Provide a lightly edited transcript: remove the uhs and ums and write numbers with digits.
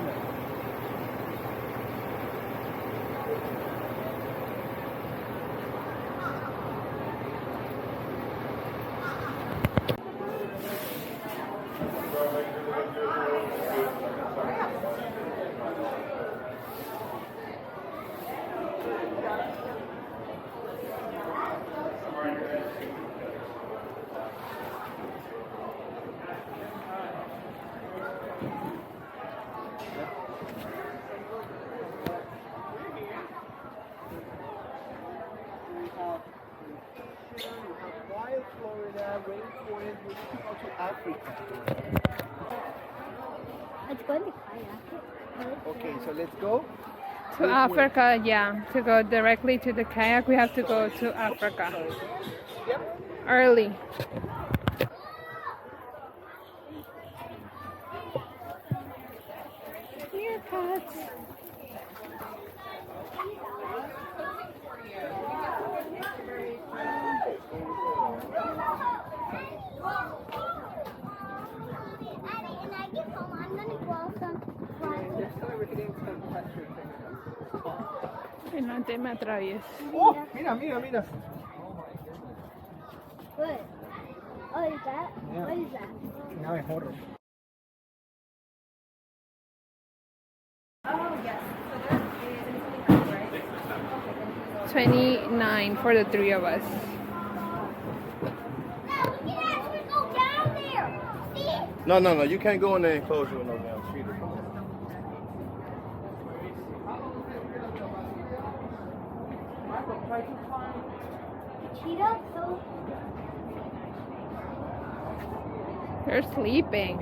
Ghana. Wild Florida, rainforest, we need to go to Africa. Let's go in the kayak. Okay, so let's go. To Africa, yeah. To go directly to the kayak, we have to go to Africa. Yep. Early. Meerkats. And I get home, I'm gonna grow some Ay, no te me atravieses. Oh, mira, mira, mira. What? Oh, is that? Yeah. What is that? Now es horror. Oh, yes. So there is anything else, right? 29 for the three of us. No, we can actually go down there. See? No. You can't go in there and close you with no damn feet. Cheetah? So They're sleeping.